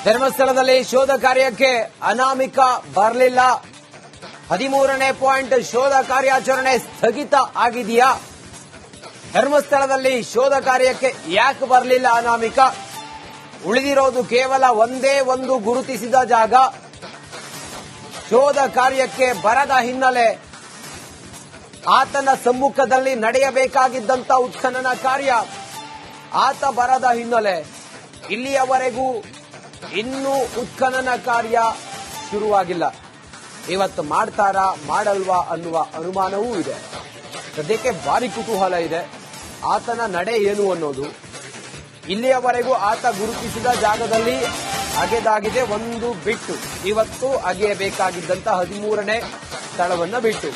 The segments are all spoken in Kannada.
ಧರ್ಮಸ್ಥಳದಲ್ಲಿ ಶೋಧ ಕಾರ್ಯಕ್ಕೆ ಅನಾಮಿಕ ಬರಲಿಲ್ಲ. 13ನೇ ಪಾಯಿಂಟ್, ಶೋಧ ಕಾರ್ಯಾಚರಣೆ ಸ್ಥಗಿತ ಆಗಿದೆಯಾ? ಧರ್ಮಸ್ಥಳದಲ್ಲಿ ಶೋಧ ಕಾರ್ಯಕ್ಕೆ ಯಾಕೆ ಬರಲಿಲ್ಲ ಅನಾಮಿಕ? ಉಳಿದಿರೋದು ಕೇವಲ ಒಂದೇ ಒಂದು ಗುರುತಿಸಿದ ಜಾಗ. ಶೋಧ ಕಾರ್ಯಕ್ಕೆ ಬರದ ಹಿನ್ನೆಲೆ ಆತನ ಸಮ್ಮುಖದಲ್ಲಿ ನಡೆಯಬೇಕಾಗಿದ್ದಂತ ಉತ್ಖನನ ಕಾರ್ಯ ಆತ ಬರದ ಹಿನ್ನೆಲೆ ಇಲ್ಲಿಯವರೆಗೂ ಇನ್ನೂ ಉತ್ಖನನ ಕಾರ್ಯ ಶುರುವಾಗಿಲ್ಲ. ಇವತ್ತು ಮಾಡ್ತಾರಾ ಮಾಡಲ್ವಾ ಅನ್ನುವ ಅನುಮಾನವೂ ಇದೆ. ಸದ್ಯಕ್ಕೆ ಭಾರಿ ಕುತೂಹಲ ಇದೆ. ಆತನ ನಡೆ ಏನು ಅನ್ನೋದು. ಇಲ್ಲಿಯವರೆಗೂ ಆತ ಗುರುತಿಸಿದ ಜಾಗದಲ್ಲಿ ಅಗೆದಾಗಿದೆ ಒಂದು ಬಿಟ್ಟು. ಇವತ್ತು ಅಗೆಯಬೇಕಾಗಿದ್ದಂತ 13ನೇ ಸ್ಥಳವನ್ನ ಬಿಟ್ಟು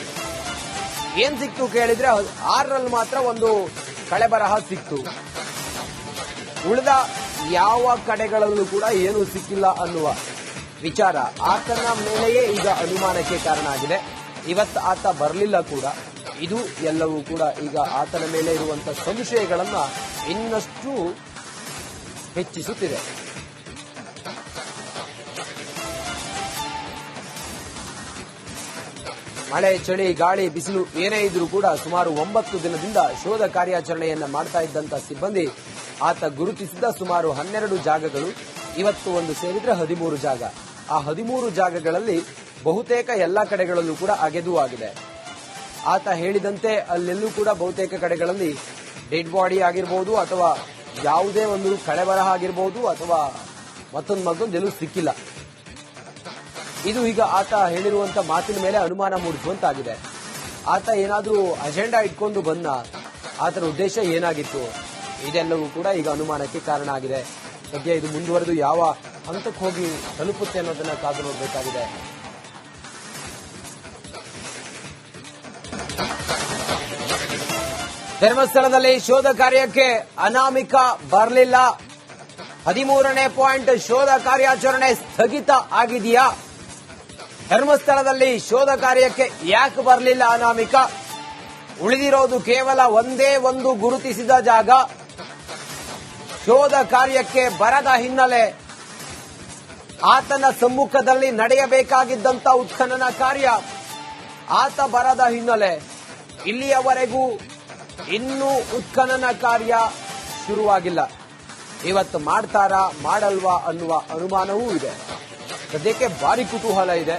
ಏನ್ ಸಿಕ್ತು ಕೇಳಿದ್ರೆ 6ರಲ್ಲಿ ಮಾತ್ರ ಒಂದು ಕಳೆಬರಹ ಸಿಕ್ತು. ಉಳಿದ ಯಾವ ಕಡೆಗಳಲ್ಲೂ ಕೂಡ ಏನೂ ಸಿಕ್ಕಿಲ್ಲ ಅನ್ನುವ ವಿಚಾರ ಆತನ ಮೇಲೆಯೇ ಈಗ ಅನುಮಾನಕ್ಕೆ ಕಾರಣ ಆಗಿದೆ. ಇವತ್ತು ಆತ ಬರಲಿಲ್ಲ ಕೂಡ. ಇದು ಎಲ್ಲವೂ ಕೂಡ ಈಗ ಆತನ ಮೇಲೆ ಇರುವಂತಹ ಸಂಶಯಗಳನ್ನ ಇನ್ನಷ್ಟು ಹೆಚ್ಚಿಸುತ್ತಿದೆ. ಮಳೆ, ಚಳಿ, ಗಾಳಿ, ಬಿಸಿಲು ಏನೇ ಇದ್ರೂ ಕೂಡ ಸುಮಾರು 9 ದಿನದಿಂದ ಶೋಧ ಕಾರ್ಯಾಚರಣೆಯನ್ನ ಮಾಡ್ತಾ ಇದ್ದಂತ ಸಿಬ್ಬಂದಿ ಆತ ಗುರುತಿಸಿದ ಸುಮಾರು 12 ಜಾಗಗಳು, ಇವತ್ತು ಒಂದು ಸೇರಿದ್ರೆ 13 ಜಾಗ. ಆ 13 ಜಾಗಗಳಲ್ಲಿ ಬಹುತೇಕ ಎಲ್ಲಾ ಕಡೆಗಳಲ್ಲೂ ಕೂಡ ಅಗೆದು ಆಗಿದೆ. ಆತ ಹೇಳಿದಂತೆ ಅಲ್ಲೆಲ್ಲೂ ಕೂಡ ಬಹುತೇಕ ಕಡೆಗಳಲ್ಲಿ ಡೆಡ್ ಬಾಡಿ ಆಗಿರಬಹುದು ಅಥವಾ ಯಾವುದೇ ಒಂದು ಕಳೆಬರಹ ಆಗಿರಬಹುದು ಅಥವಾ ಮತ್ತೊಂದು ಎಲ್ಲೂ ಸಿಕ್ಕಿಲ್ಲ. ಇದು ಈಗ ಆತ ಹೇಳಿರುವಂತ ಮಾತಿನ ಮೇಲೆ ಅನುಮಾನ ಮೂಡಿಸುವಂತಾಗಿದೆ. ಆತ ಏನಾದರೂ ಅಜೆಂಡಾ ಇಟ್ಕೊಂಡು ಬಂದ, ಆತನ ಉದ್ದೇಶ ಏನಾಗಿತ್ತು, ಇದೆಲ್ಲವೂ ಕೂಡ ಈಗ ಅನುಮಾನಕ್ಕೆ ಕಾರಣ ಆಗಿದೆ. ಸದ್ಯ ಇದು ಮುಂದುವರೆದು ಯಾವ ಹಂತಕ್ಕೆ ಹೋಗಿ ತಲುಪುತ್ತೆ ಅನ್ನೋದನ್ನ ಕಾದು ನೋಡಬೇಕಾಗಿದೆ. ಧರ್ಮಸ್ಥಳದಲ್ಲಿ ಶೋಧ ಕಾರ್ಯಕ್ಕೆ ಅನಾಮಿಕ ಬರಲಿಲ್ಲ. 13ನೇ ಪಾಯಿಂಟ್, ಶೋಧ ಕಾರ್ಯಾಚರಣೆ ಸ್ಥಗಿತ ಆಗಿದೆಯಾ? ಧರ್ಮಸ್ಥಳದಲ್ಲಿ ಶೋಧ ಕಾರ್ಯಕ್ಕೆ ಯಾಕೆ ಬರಲಿಲ್ಲ ಅನಾಮಿಕ? ಉಳಿದಿರೋದು ಕೇವಲ ಒಂದೇ ಒಂದು ಗುರುತಿಸಿದ ಜಾಗ. ಶೋಧ ಕಾರ್ಯಕ್ಕೆ ಬರದ ಹಿನ್ನೆಲೆ ಆತನ ಸಮ್ಮುಖದಲ್ಲಿ ನಡೆಯಬೇಕಾಗಿದ್ದಂತ ಉತ್ಖನನ ಕಾರ್ಯ ಆತ ಬರದ ಹಿನ್ನೆಲೆ ಇಲ್ಲಿಯವರೆಗೂ ಇನ್ನೂ ಉತ್ಖನನ ಕಾರ್ಯ ಶುರುವಾಗಿಲ್ಲ. ಇವತ್ತು ಮಾಡ್ತಾರಾ ಮಾಡಲ್ವಾ ಅನ್ನುವ ಅನುಮಾನವೂ ಇದೆ. ಸದ್ಯಕ್ಕೆ ಭಾರಿ ಕುತೂಹಲ ಇದೆ.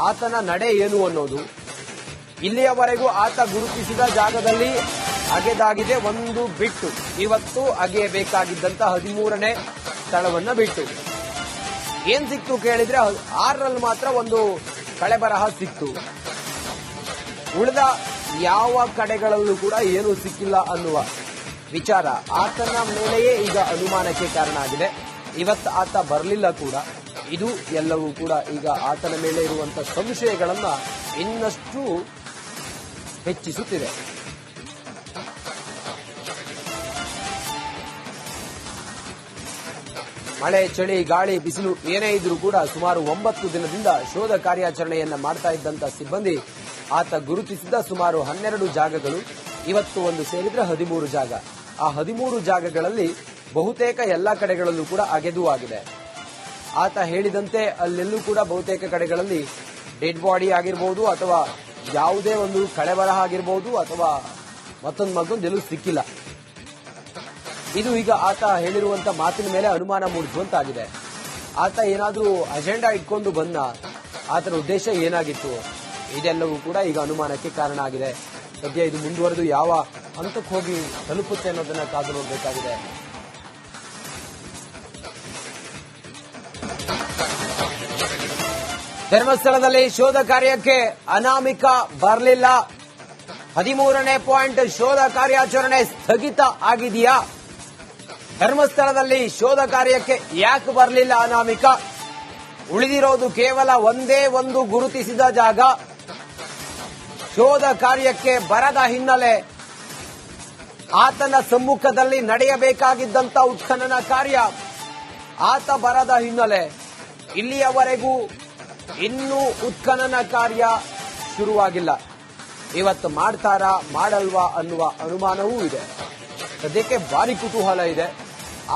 ಆತನ ನಡೆ ಏನು ಅನ್ನೋದು. ಇಲ್ಲಿಯವರೆಗೂ ಆತ ಗುರುತಿಸಿದ ಜಾಗದಲ್ಲಿ ಅಗೆದಾಗಿದೆ ಒಂದು ಬಿಟ್ಟು. ಇವತ್ತು ಅಗೆಯಬೇಕಾಗಿದ್ದಂತ 13ನೇ ಸ್ಥಳವನ್ನ ಬಿಟ್ಟು ಏನ್ ಸಿಕ್ತು ಕೇಳಿದ್ರೆ 6ರಲ್ಲಿ ಮಾತ್ರ ಒಂದು ಕಳೆಬರಹ ಸಿಕ್ತು. ಉಳಿದ ಯಾವ ಕಡೆಗಳಲ್ಲೂ ಕೂಡ ಏನೂ ಸಿಕ್ಕಿಲ್ಲ ಅನ್ನುವ ವಿಚಾರ ಆತನ ಮೇಲೆಯೇ ಈಗ ಅನುಮಾನಕ್ಕೆ ಕಾರಣ ಆಗಿದೆ. ಇವತ್ತು ಆತ ಬರಲಿಲ್ಲ ಕೂಡ. ಇದು ಎಲ್ಲವೂ ಕೂಡ ಈಗ ಆತನ ಮೇಲೆ ಇರುವಂತಹ ಸಂಶಯಗಳನ್ನ ಇನ್ನಷ್ಟು ಹೆಚ್ಚಿಸುತ್ತಿದೆ. ಮಳೆ, ಚಳಿ, ಗಾಳಿ, ಬಿಸಿಲು ಏನೇ ಇದ್ರೂ ಕೂಡ ಸುಮಾರು 9 ದಿನದಿಂದ ಶೋಧ ಕಾರ್ಯಾಚರಣೆಯನ್ನ ಮಾಡ್ತಾ ಇದ್ದಂತ ಸಿಬ್ಬಂದಿ ಆತ ಗುರುತಿಸಿದ ಸುಮಾರು 12 ಜಾಗಗಳು, ಇವತ್ತು ಒಂದು ಸೇರಿದ್ರೆ 13 ಜಾಗ. ಆ 13 ಜಾಗಗಳಲ್ಲಿ ಬಹುತೇಕ ಎಲ್ಲಾ ಕಡೆಗಳಲ್ಲೂ ಕೂಡ ಅಗೆದು ಆಗಿದೆ. ಆತ ಹೇಳಿದಂತೆ ಅಲ್ಲೆಲ್ಲೂ ಕೂಡ ಬಹುತೇಕ ಕಡೆಗಳಲ್ಲಿ ಡೆಡ್ ಬಾಡಿ ಆಗಿರಬಹುದು ಅಥವಾ ಯಾವುದೇ ಒಂದು ಕಳೆಬರಹ ಆಗಿರಬಹುದು ಅಥವಾ ಮತ್ತೊಂದು ಎಲ್ಲೂ ಸಿಕ್ಕಿಲ್ಲ. ಇದು ಈಗ ಆತ ಹೇಳಿರುವಂತ ಮಾತಿನ ಮೇಲೆ ಅನುಮಾನ ಮೂಡಿಸುವಂತಾಗಿದೆ. ಆತ ಏನಾದರೂ ಅಜೆಂಡಾ ಇಟ್ಕೊಂಡು ಬಂದ, ಆತನ ಉದ್ದೇಶ ಏನಾಗಿತ್ತು, ಇದೆಲ್ಲವೂ ಕೂಡ ಈಗ ಅನುಮಾನಕ್ಕೆ ಕಾರಣ ಆಗಿದೆ. ಸದ್ಯ ಇದು ಮುಂದುವರೆದು ಯಾವ ಹಂತಕ್ಕೆ ಹೋಗಿ ತಲುಪುತ್ತೆ ಅನ್ನೋದನ್ನ ಕಾದು ನೋಡಬೇಕಾಗಿದೆ. ಧರ್ಮಸ್ಥಳದಲ್ಲಿ ಶೋಧ ಕಾರ್ಯಕ್ಕೆ ಅನಾಮಿಕ ಬರಲಿಲ್ಲ. 13ನೇ ಪಾಯಿಂಟ್, ಶೋಧ ಕಾರ್ಯಾಚರಣೆ ಸ್ಥಗಿತ ಆಗಿದೆಯಾ? ಧರ್ಮಸ್ಥಳದಲ್ಲಿ ಶೋಧ ಕಾರ್ಯಕ್ಕೆ ಯಾಕೆ ಬರಲಿಲ್ಲ ಅನಾಮಿಕ? ಉಳಿದಿರೋದು ಕೇವಲ ಒಂದೇ ಒಂದು ಗುರುತಿಸಿದ ಜಾಗ. ಶೋಧ ಕಾರ್ಯಕ್ಕೆ ಬರದ ಹಿನ್ನೆಲೆ ಆತನ ಸಮ್ಮುಖದಲ್ಲಿ ನಡೆಯಬೇಕಾಗಿದ್ದಂತ ಉತ್ಖನನ ಕಾರ್ಯ ಆತ ಬರದ ಹಿನ್ನೆಲೆ ಇಲ್ಲಿಯವರೆಗೂ ಇನ್ನೂ ಉತ್ಖನನ ಕಾರ್ಯ ಶುರುವಾಗಿಲ್ಲ. ಇವತ್ತು ಮಾಡ್ತಾರಾ ಮಾಡಲ್ವಾ ಅನ್ನುವ ಅನುಮಾನವೂ ಇದೆ. ಸದ್ಯಕ್ಕೆ ಭಾರಿ ಕುತೂಹಲ ಇದೆ.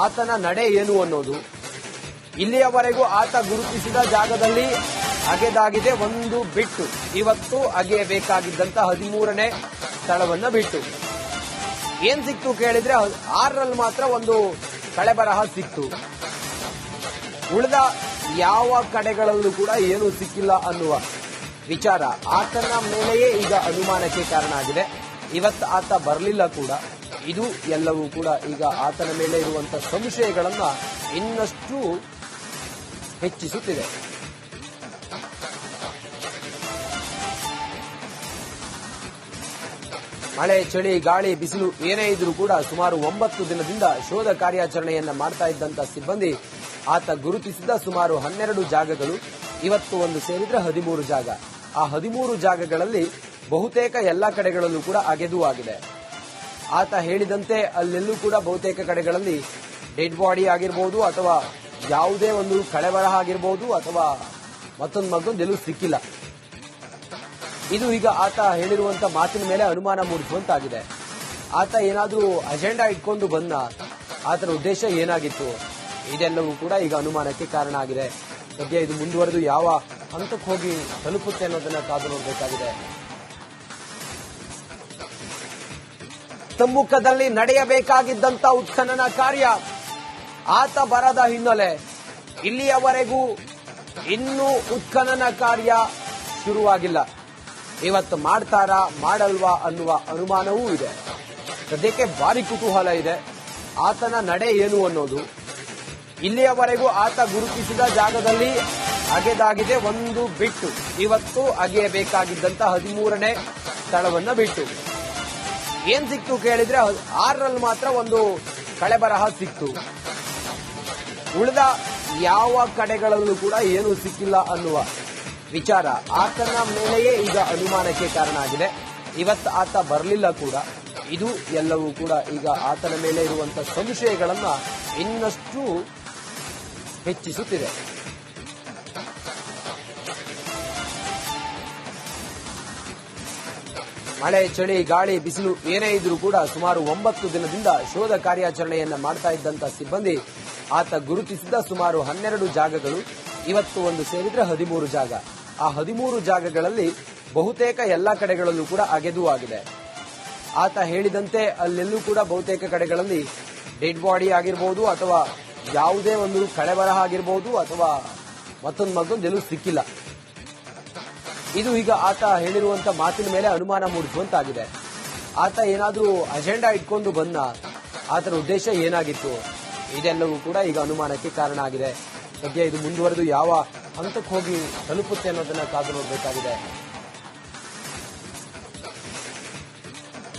ಆತನ ನಡೆ ಏನು ಅನ್ನೋದು. ಇಲ್ಲಿಯವರೆಗೂ ಆತ ಗುರುತಿಸಿದ ಜಾಗದಲ್ಲಿ ಅಗೆದಾಗಿದೆ ಒಂದು ಬಿಟ್ಟು. ಇವತ್ತು ಅಗೆಯಬೇಕಾಗಿದ್ದಂತ 13ನೇ ಸ್ಥಳವನ್ನ ಬಿಟ್ಟು. ಏನ್ ಸಿಕ್ತು ಕೇಳಿದ್ರೆ 6ರಲ್ಲಿ ಮಾತ್ರ ಒಂದು ಕಳೆಬರಹ ಸಿಕ್ತು. ಉಳಿದ ಯಾವ ಕಡೆಗಳಲ್ಲೂ ಕೂಡ ಏನೂ ಸಿಕ್ಕಿಲ್ಲ ಅನ್ನುವ ವಿಚಾರ ಆತನ ಮೇಲೆಯೇ ಈಗ ಅನುಮಾನಕ್ಕೆ ಕಾರಣ ಆಗಿದೆ. ಇವತ್ತು ಆತ ಬರಲಿಲ್ಲ ಕೂಡ. ಇದು ಎಲ್ಲವೂ ಕೂಡ ಈಗ ಆತನ ಮೇಲೆ ಇರುವಂತಹ ಸಂಶಯಗಳನ್ನ ಇನ್ನಷ್ಟು ಹೆಚ್ಚಿಸುತ್ತಿದೆ. ಮಳೆ, ಚಳಿ, ಗಾಳಿ, ಬಿಸಿಲು ಏನೇ ಇದ್ರೂ ಕೂಡ ಸುಮಾರು 9 ದಿನದಿಂದ ಶೋಧ ಕಾರ್ಯಾಚರಣೆಯನ್ನ ಮಾಡ್ತಾ ಇದ್ದಂತ ಸಿಬ್ಬಂದಿ ಆತ ಗುರುತಿಸಿದ ಸುಮಾರು 12 ಜಾಗಗಳು, ಇವತ್ತು ಒಂದು ಸೇರಿದ್ರೆ 13 ಜಾಗ. ಆ 13 ಜಾಗಗಳಲ್ಲಿ ಬಹುತೇಕ ಎಲ್ಲಾ ಕಡೆಗಳಲ್ಲೂ ಕೂಡ ಅಗೆದು ಆಗಿದೆ. ಆತ ಹೇಳಿದಂತೆ ಅಲ್ಲೆಲ್ಲೂ ಕೂಡ ಬಹುತೇಕ ಕಡೆಗಳಲ್ಲಿ ಡೆಡ್ ಬಾಡಿ ಆಗಿರಬಹುದು ಅಥವಾ ಯಾವುದೇ ಒಂದು ಕಳೆಬರಹ ಆಗಿರಬಹುದು ಅಥವಾ ಮತ್ತೊಂದು ಎಲ್ಲೂ ಸಿಕ್ಕಿಲ್ಲ. ಇದು ಈಗ ಆತ ಹೇಳಿರುವಂತ ಮಾತಿನ ಮೇಲೆ ಅನುಮಾನ ಮೂಡಿಸುವಂತಾಗಿದೆ. ಆತ ಏನಾದರೂ ಅಜೆಂಡಾ ಇಟ್ಕೊಂಡು ಬಂದ, ಆತನ ಉದ್ದೇಶ ಏನಾಗಿತ್ತು, ಇದೆಲ್ಲವೂ ಕೂಡ ಈಗ ಅನುಮಾನಕ್ಕೆ ಕಾರಣ ಆಗಿದೆ. ಸದ್ಯ ಇದು ಮುಂದುವರೆದು ಯಾವ ಹಂತಕ್ಕೆ ಹೋಗಿ ತಲುಪುತ್ತೆ ಅನ್ನೋದನ್ನ ಕಾದು ನೋಡಬೇಕಾಗಿದೆ. ಸಮ್ಮುಖದಲ್ಲಿ ನಡೆಯಬೇಕಾಗಿದ್ದಂತ ಉತ್ಖನನ ಕಾರ್ಯ ಆತ ಬರದ ಹಿನ್ನೆಲೆ ಇಲ್ಲಿಯವರೆಗೂ ಇನ್ನೂ ಉತ್ಖನನ ಕಾರ್ಯ ಶುರುವಾಗಿಲ್ಲ. ಇವತ್ತು ಮಾಡ್ತಾರಾ ಮಾಡಲ್ವಾ ಅನ್ನುವ ಅನುಮಾನವೂ ಇದೆ. ಸದ್ಯಕ್ಕೆ ಭಾರಿ ಕುತೂಹಲ ಇದೆ ಆತನ ನಡೆ ಏನು ಅನ್ನೋದು. ಇಲ್ಲಿಯವರೆಗೂ ಆತ ಗುರುತಿಸಿದ ಜಾಗದಲ್ಲಿ ಅಗೆದಾಗಿದೆ ಒಂದು ಬಿಟ್ಟು. ಇವತ್ತು ಅಗೆಯಬೇಕಾಗಿದ್ದಂತ 13ನೇ ಸ್ಥಳವನ್ನ ಬಿಟ್ಟು. ಏನ್ ಸಿಕ್ತು ಕೇಳಿದ್ರೆ 6ರಲ್ಲಿ ಮಾತ್ರ ಒಂದು ಕಳೆಬರಹ ಸಿಕ್ತು. ಉಳಿದ ಯಾವ ಕಡೆಗಳಲ್ಲೂ ಕೂಡ ಏನೂ ಸಿಕ್ಕಿಲ್ಲ ಅನ್ನುವ ವಿಚಾರ ಆತನ ಮೇಲೆಯೇ ಈಗ ಅನುಮಾನಕ್ಕೆ ಕಾರಣ ಆಗಿದೆ. ಇವತ್ತು ಆತ ಬರಲಿಲ್ಲ ಕೂಡ. ಇದು ಎಲ್ಲವೂ ಕೂಡ ಈಗ ಆತನ ಮೇಲೆ ಇರುವಂತಹ ಸಂಶಯಗಳನ್ನ ಇನ್ನಷ್ಟು ಹೆಚ್ಚಿಸುತ್ತಿದೆ. ಮಳೆ, ಚಳಿ, ಗಾಳಿ, ಬಿಸಿಲು ಏನೇ ಇದ್ರೂ ಕೂಡ ಸುಮಾರು 9 ದಿನದಿಂದ ಶೋಧ ಕಾರ್ಯಾಚರಣೆಯನ್ನ ಮಾಡ್ತಾ ಇದ್ದಂತ ಸಿಬ್ಬಂದಿ ಆತ ಗುರುತಿಸಿದ ಸುಮಾರು 12 ಜಾಗಗಳು, ಇವತ್ತು ಒಂದು ಸೇರಿದ್ರೆ 13 ಜಾಗ. ಆ 13 ಜಾಗಗಳಲ್ಲಿ ಬಹುತೇಕ ಎಲ್ಲಾ ಕಡೆಗಳಲ್ಲೂ ಕೂಡ ಅಗೆದು ಆಗಿದೆ. ಆತ ಹೇಳಿದಂತೆ ಅಲ್ಲೆಲ್ಲೂ ಕೂಡ ಬಹುತೇಕ ಕಡೆಗಳಲ್ಲಿ ಡೆಡ್ ಬಾಡಿ ಆಗಿರಬಹುದು ಅಥವಾ ಯಾವುದೇ ಒಂದು ಕಳೆಬರಹ ಆಗಿರಬಹುದು ಅಥವಾ ಮತ್ತೊಂದು ಎಲ್ಲೂ ಸಿಕ್ಕಿಲ್ಲ. ಇದು ಈಗ ಆತ ಹೇಳಿರುವಂತ ಮಾತಿನ ಮೇಲೆ ಅನುಮಾನ ಮೂಡಿಸುವಂತಾಗಿದೆ. ಆತ ಏನಾದರೂ ಅಜೆಂಡಾ ಇಟ್ಕೊಂಡು ಬಂದ, ಆತನ ಉದ್ದೇಶ ಏನಾಗಿತ್ತು, ಇದೆಲ್ಲವೂ ಕೂಡ ಈಗ ಅನುಮಾನಕ್ಕೆ ಕಾರಣ ಆಗಿದೆ. ಸದ್ಯ ಇದು ಮುಂದುವರೆದು ಯಾವ ಹಂತಕ್ಕೆ ಹೋಗಿ ತಲುಪುತ್ತೆ ಅನ್ನೋದನ್ನ ಕಾದು ನೋಡಬೇಕಾಗಿದೆ.